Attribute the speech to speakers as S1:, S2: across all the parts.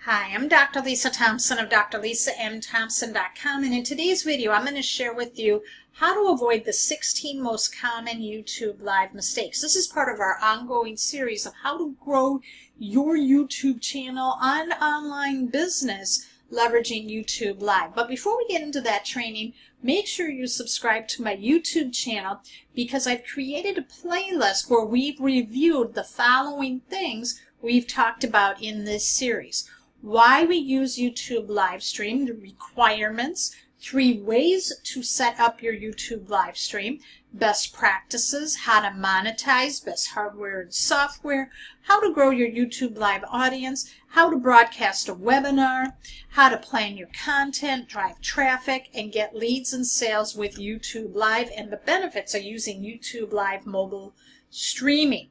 S1: Hi, I'm Dr. Lisa Thompson of drlisamthompson.com, and in today's video I'm going to share with you how to avoid the 16 most common YouTube live mistakes. This is part of our ongoing series of how to grow your YouTube channel on online business leveraging YouTube Live. But before we get into that training, make sure you subscribe to my YouTube channel because I've created a playlist where we've reviewed the following things we've talked about in this series. Why we use YouTube live stream, the requirements, 3 ways to set up your YouTube live stream, best practices, how to monetize, best hardware and software, how to grow your YouTube live audience, how to broadcast a webinar, how to plan your content, drive traffic, and get leads and sales with YouTube Live, and the benefits of using YouTube Live mobile streaming.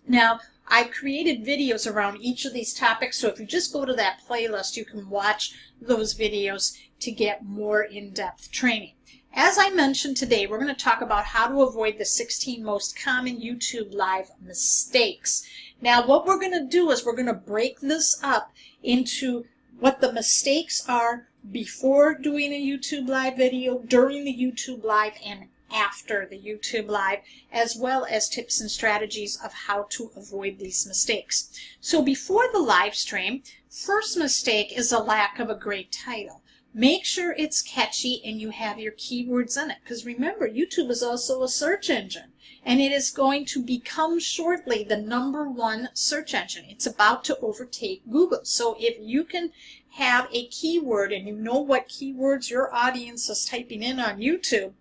S1: Now, I've created videos around each of these topics, so if you just go to that playlist, you can watch those videos to get more in-depth training. As I mentioned today, we're going to talk about how to avoid the 16 most common YouTube live mistakes. Now, what we're going to do is we're going to break this up into what the mistakes are before doing a YouTube live video, during the YouTube live, and after the YouTube Live, as well as tips and strategies of how to avoid these mistakes. So before the live stream, first mistake is a lack of a great title. Make sure it's catchy and you have your keywords in it, because remember, YouTube is also a search engine, and it is going to become shortly the #1 search engine. It's about to overtake Google. So if you can have a keyword and you know what keywords your audience is typing in on YouTube,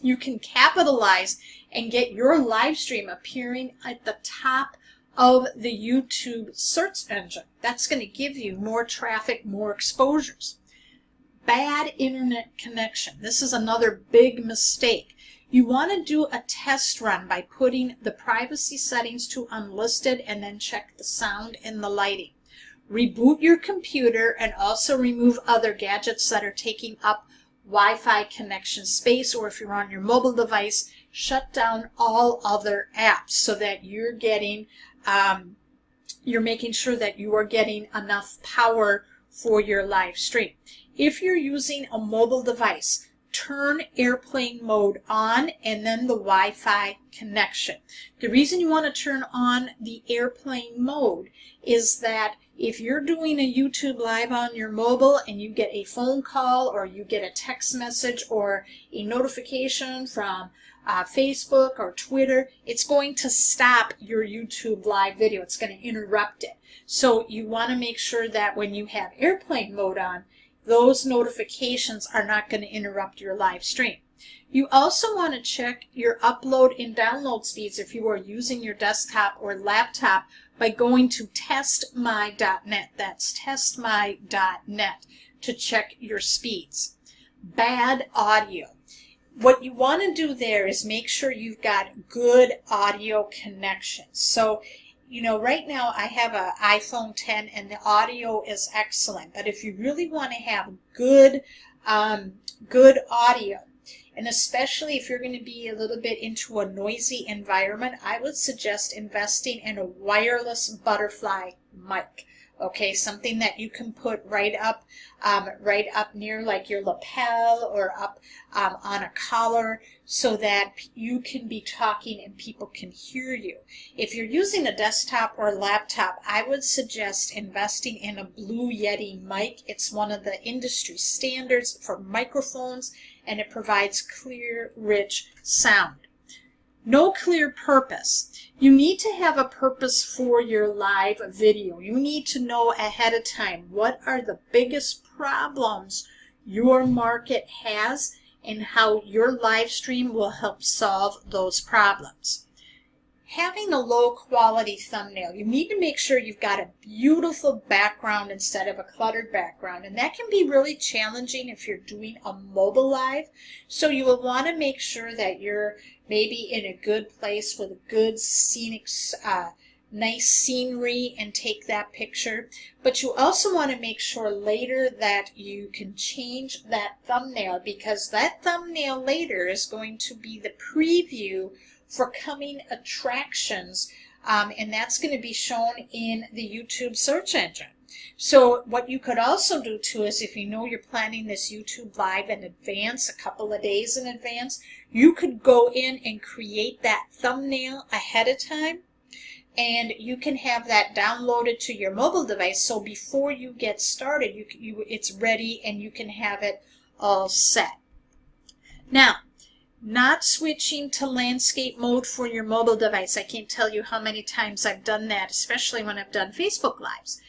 S1: you can capitalize and get your live stream appearing at the top of the YouTube search engine. That's going to give you more traffic, more exposures. Bad internet connection. This is another big mistake. You want to do a test run by putting the privacy settings to unlisted and then check the sound and the lighting. Reboot your computer and also remove other gadgets that are taking up Wi-Fi connection space, or if you're on your mobile device, shut down all other apps so that you're getting, you're making sure that you are getting enough power for your live stream. If you're using a mobile device, turn airplane mode on and then the Wi-Fi connection. The reason you want to turn on the airplane mode is that if you're doing a YouTube Live on your mobile and you get a phone call or you get a text message or a notification from Facebook or Twitter, it's going to stop your YouTube Live video. It's going to interrupt it. So you want to make sure that when you have airplane mode on, those notifications are not going to interrupt your live stream. You also want to check your upload and download speeds if you are using your desktop or laptop by going to testmy.net. That's testmy.net to check your speeds. Bad audio. What you want to do there is make sure you've got good audio connections. So, you know, right now I have an iPhone 10 and the audio is excellent. But if you really want to have good audio, and especially if you're going to be a little bit into a noisy environment, I would suggest investing in a wireless butterfly mic. Okay, something that you can put right up near like your lapel or up on a collar so that you can be talking and people can hear you. If you're using a desktop or laptop, I would suggest investing in a Blue Yeti mic. It's one of the industry standards for microphones, and it provides clear, rich sound. No clear purpose. You need to have a purpose for your live video. You need to know ahead of time what are the biggest problems your market has and how your live stream will help solve those problems. Having a low quality thumbnail. You need to make sure you've got a beautiful background instead of a cluttered background, and that can be really challenging if you're doing a mobile live. So you will want to make sure that you're maybe in a good place with a good scenic, nice scenery and take that picture. But you also want to make sure later that you can change that thumbnail, because that thumbnail later is going to be the preview for coming attractions, and that's going to be shown in the YouTube search engine. So what you could also do too is, if you know you're planning this YouTube live in advance, a couple of days in advance, you could go in and create that thumbnail ahead of time, and you can have that downloaded to your mobile device, so before you get started, it's ready and you can have it all set. Now, not switching to landscape mode for your mobile device. I can't tell you how many times I've done that, especially when I've done Facebook Lives.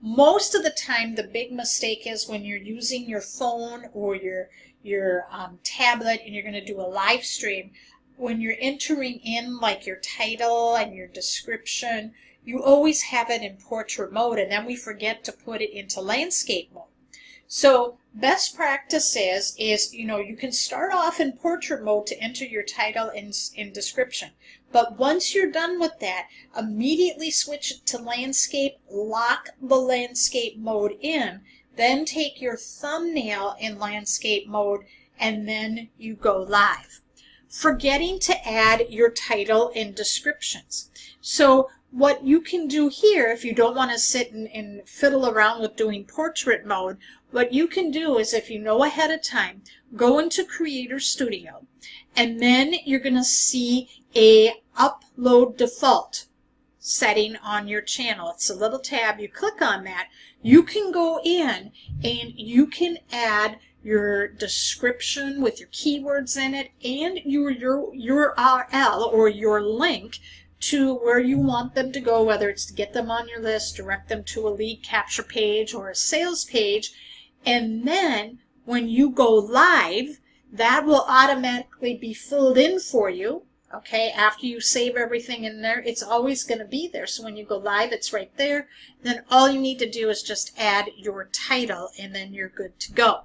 S1: Most of the time, the big mistake is when you're using your phone or your tablet and you're going to do a live stream. When you're entering in like your title and your description, you always have it in portrait mode, and then we forget to put it into landscape mode. So best practice is you can start off in portrait mode to enter your title and description. But once you're done with that, immediately switch it to landscape, lock the landscape mode in, then take your thumbnail in landscape mode, and then you go live. Forgetting to add your title and descriptions. So what you can do here, if you don't want to sit and fiddle around with doing portrait mode, what you can do is, if you know ahead of time, go into Creator Studio, and then you're going to see a Upload Default setting on your channel. It's a little tab. You click on that. You can go in and you can add your description with your keywords in it and your URL or your link to where you want them to go, whether it's to get them on your list, direct them to a lead capture page or a sales page. And then when you go live, that will automatically be filled in for you. Okay, after you save everything in there, it's always going to be there. So when you go live, it's right there. Then all you need to do is just add your title, and then you're good to go.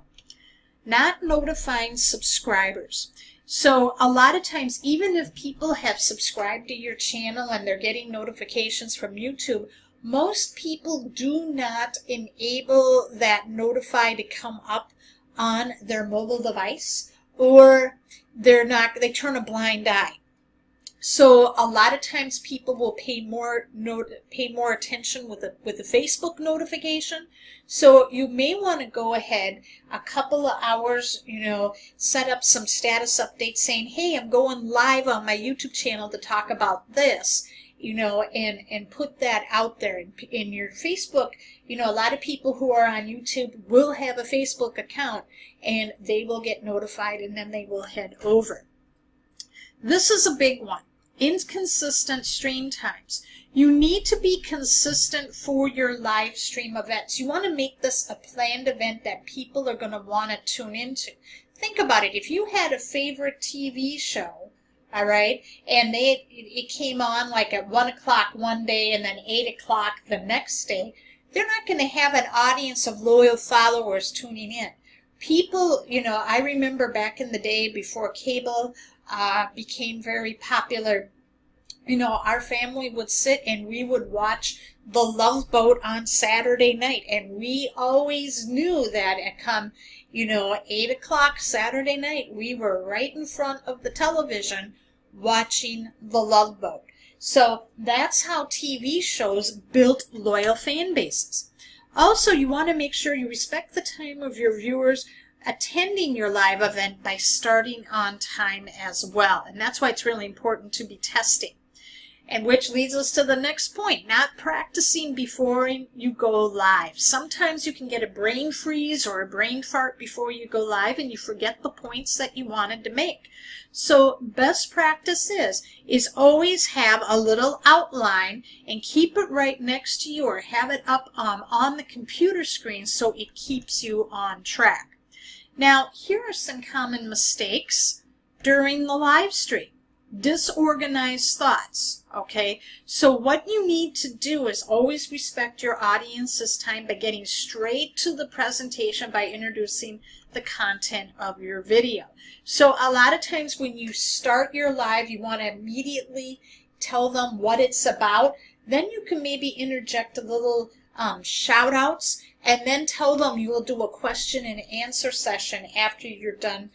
S1: Not notifying subscribers. So a lot of times, even if people have subscribed to your channel and they're getting notifications from YouTube, most people do not enable that notify to come up on their mobile device, or they turn a blind eye. So a lot of times people will pay more attention with a Facebook notification. So you may want to go ahead a couple of hours, set up some status updates saying, hey, I'm going live on my YouTube channel to talk about this, and put that out there. In your Facebook, a lot of people who are on YouTube will have a Facebook account, and they will get notified, and then they will head over. This is a big one. Inconsistent stream times. You need to be consistent for your live stream events. You want to make this a planned event that people are going to want to tune into. Think about it. If you had a favorite TV show, all right, and it came on like at 1 o'clock one day and then 8 o'clock the next day, they're not going to have an audience of loyal followers tuning in. People, I remember back in the day before cable became very popular, our family would sit and we would watch The Love Boat on Saturday night, and we always knew that at come 8 o'clock Saturday night, we were right in front of the television watching The Love Boat. So that's how TV shows built loyal fan bases. Also, you want to make sure you respect the time of your viewers attending your live event by starting on time as well. And that's why it's really important to be testing. And which leads us to the next point, not practicing before you go live. Sometimes you can get a brain freeze or a brain fart before you go live and you forget the points that you wanted to make. So best practice is always have a little outline and keep it right next to you, or have it up on the computer screen so it keeps you on track. Now, here are some common mistakes during the live stream. Disorganized thoughts, okay? So what you need to do is always respect your audience's time by getting straight to the presentation by introducing the content of your video. So a lot of times when you start your live, you want to immediately tell them what it's about. Then you can maybe interject a little shout outs, and then tell them you will do a question and answer session after you're done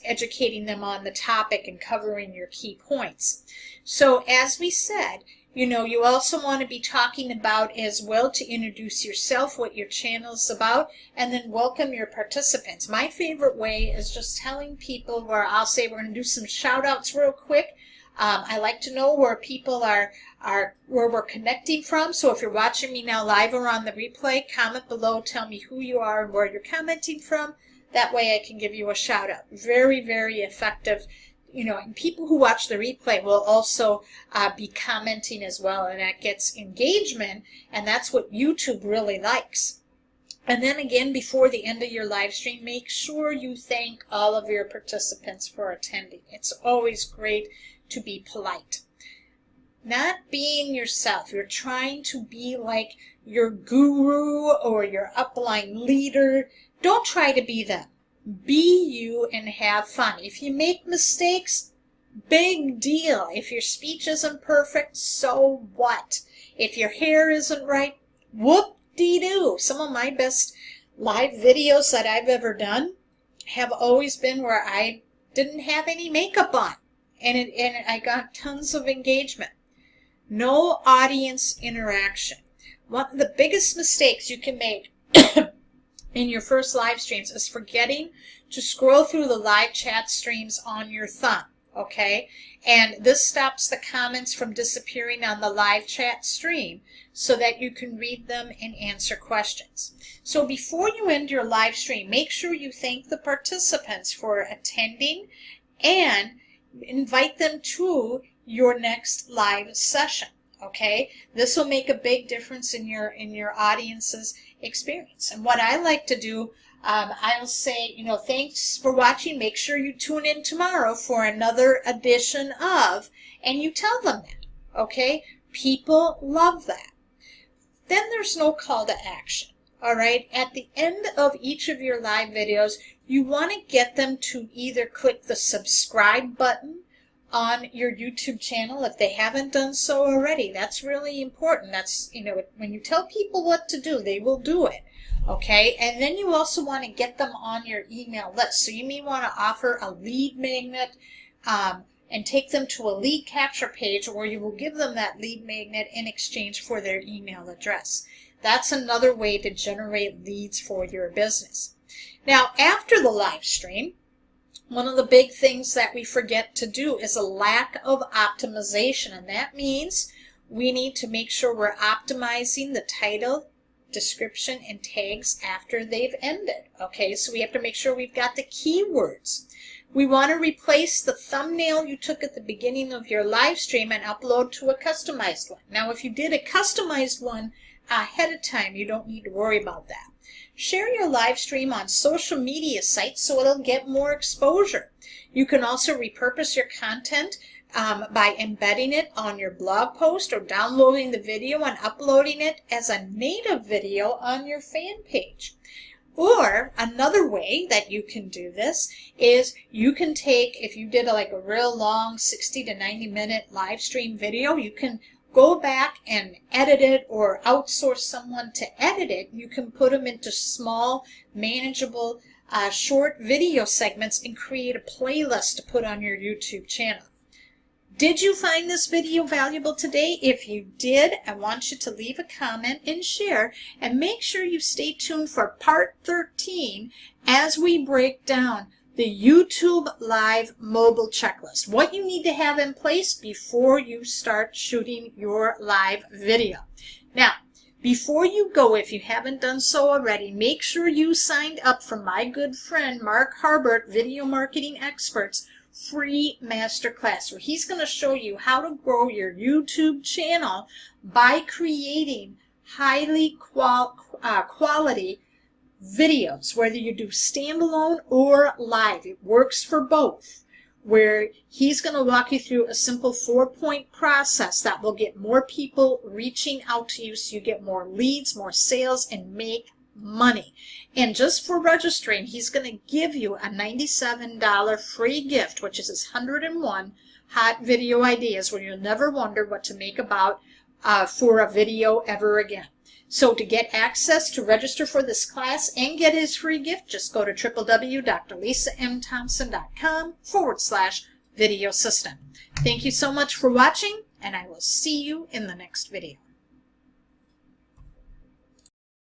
S1: educating them on the topic and covering your key points. So as we said, You know, you also want to be talking about as well to introduce yourself, what your channel is about, and then welcome your participants. My favorite way is just telling people where I'll say we're going to do some shout outs real quick. I like to know where people are where we're connecting from. So if you're watching me now live or on the replay, comment below, tell me who you are and where you're commenting from. That way I can give you a shout out. Very, very effective. You know, and people who watch the replay will also be commenting as well, and that gets engagement, and that's what YouTube really likes. And then again, before the end of your live stream, make sure you thank all of your participants for attending. It's always great to be polite. Not being yourself. You're trying to be like your guru or your upline leader. Don't try to be them. Be you and have fun. If you make mistakes, big deal. If your speech isn't perfect, so what? If your hair isn't right, whoop-dee-doo. Some of my best live videos that I've ever done have always been where I didn't have any makeup on. And I got tons of engagement. No audience interaction. One of the biggest mistakes you can make in your first live streams is forgetting to scroll through the live chat streams on your thumb, okay? And this stops the comments from disappearing on the live chat stream so that you can read them and answer questions. So before you end your live stream, make sure you thank the participants for attending and invite them to your next live session. Okay, this will make a big difference in your audience's experience. And what I like to do, I'll say, you know, thanks for watching. Make sure you tune in tomorrow for another edition of, and you tell them that. Okay, people love that. Then there's no call to action. All right, at the end of each of your live videos, you want to get them to either click the subscribe button on your YouTube channel if they haven't done so already. That's really important. That's, you know, when you tell people what to do, they will do it. Okay, and then you also want to get them on your email list. So you may want to offer a lead magnet and take them to a lead capture page where you will give them that lead magnet in exchange for their email address. That's another way to generate leads for your business. Now, after the live stream, one of the big things that we forget to do is a lack of optimization, and that means we need to make sure we're optimizing the title, description, and tags after they've ended. Okay, so we have to make sure we've got the keywords. We want to replace the thumbnail you took at the beginning of your live stream and upload to a customized one. Now, if you did a customized one ahead of time, you don't need to worry about that. Share your live stream on social media sites so it'll get more exposure. You can also repurpose your content by embedding it on your blog post or downloading the video and uploading it as a native video on your fan page. Or another way that you can do this is you can take, if you did like a real long 60 to 90 minute live stream video, you can go back and edit it or outsource someone to edit it. You can put them into small, manageable, short video segments and create a playlist to put on your YouTube channel. Did you find this video valuable today? If you did, I want you to leave a comment and share, and make sure you stay tuned for part 13 as we break down the YouTube Live mobile checklist. What you need to have in place before you start shooting your live video. Now, before you go, if you haven't done so already, make sure you signed up for my good friend Mark Harbert, Video Marketing Experts, free masterclass, where he's going to show you how to grow your YouTube channel by creating highly quality videos, whether you do standalone or live. It works for both, where he's going to walk you through a simple 4-point process that will get more people reaching out to you so you get more leads, more sales, and make money. And just for registering, he's going to give you a $97 free gift, which is his 101 hot video ideas where you'll never wonder what to make about for a video ever again. So to get access, to register for this class and get his free gift, just go to www.drlisamthompson.com/video system. Thank you so much for watching, and I will see you in the next video.